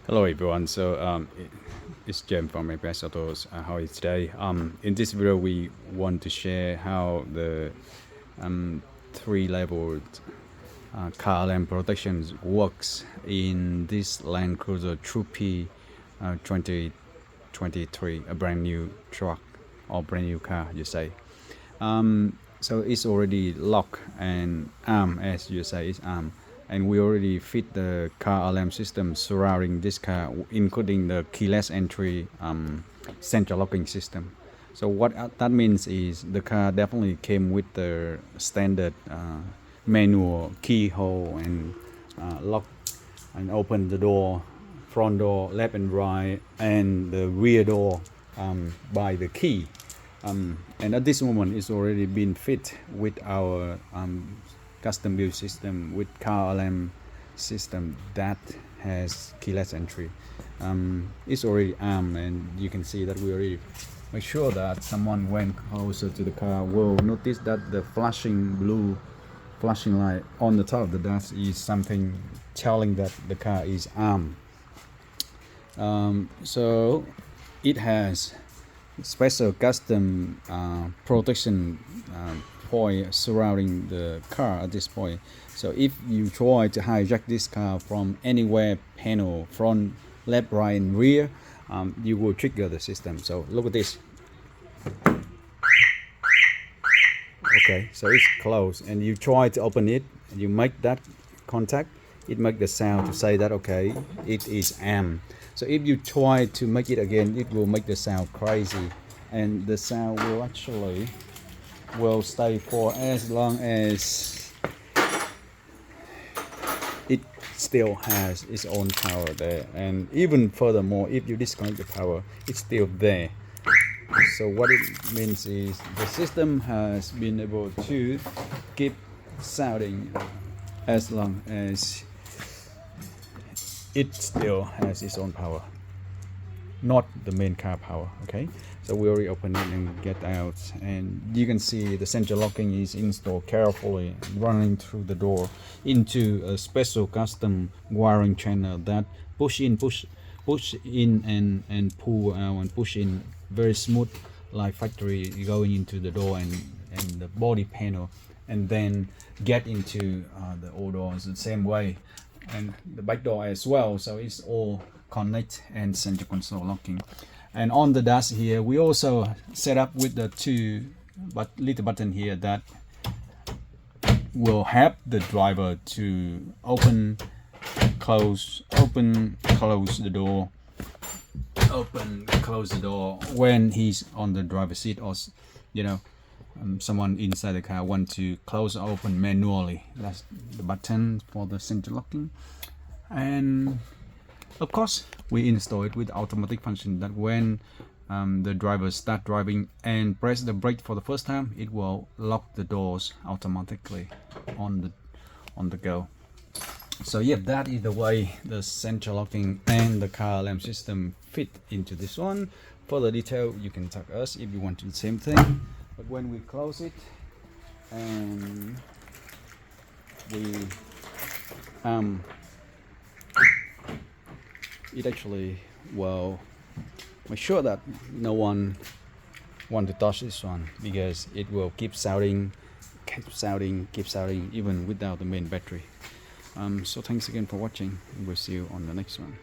Hello everyone, it's Jim from MPX AUTOS. How are you today? In this video we want to share how the three-level car alarm protection works in this Land Cruiser Troopy 2023, a brand new truck or brand new car, you say. So it's already locked and armed, as you say, it's armed. And we already fit the car alarm system surrounding this car, including the keyless entry central locking system. So what that means is the car definitely came with the standard manual keyhole and lock and open the door, front door left and right, and the rear door by the key. And at this moment it's already been fit with our custom build system with car alarm system that has keyless entry. It's already armed, and you can see that we already make sure that someone went closer to the car will notice that the flashing blue flashing light on the top of the dash is something telling that the car is armed. So it has special custom protection point surrounding the car at this point. So if you try to hijack this car from anywhere panel, front, left, right and rear, you will trigger the system. So look at this. Okay, so it's closed and you try to open it and you make that contact, it makes the sound to say that okay, it is armed. So if you try to make it again, it will make the sound crazy, and the sound will actually stay for as long as it still has its own power there. And even furthermore, if you disconnect the power, it's still there. So what it means is the system has been able to keep sounding as long as it still has its own power, not the main car power. Okay, so we already open it and get out, and you can see the central locking is installed carefully, running through the door into a special custom wiring channel that push in and pull out and push in very smooth, like factory, going into the door and the body panel, and then get into the all doors the same way, and the back door as well. So it's all connect and center console locking. And on the dash here we also set up with the two little button here that will help the driver to open close the door, open close the door when he's on the driver's seat, or someone inside the car want to close or open manually. That's the button for the center locking. And of course we install it with automatic function that when the driver start driving and press the brake for the first time, it will lock the doors automatically on the go. So yeah, that is the way the central locking and the car alarm system fit into this one. For the detail you can tag us if you want to do the same thing. But when we close it and we it actually will make sure that no one want to touch this one, because it will keep sounding even without the main battery. So thanks again for watching, and we'll see you on the next one.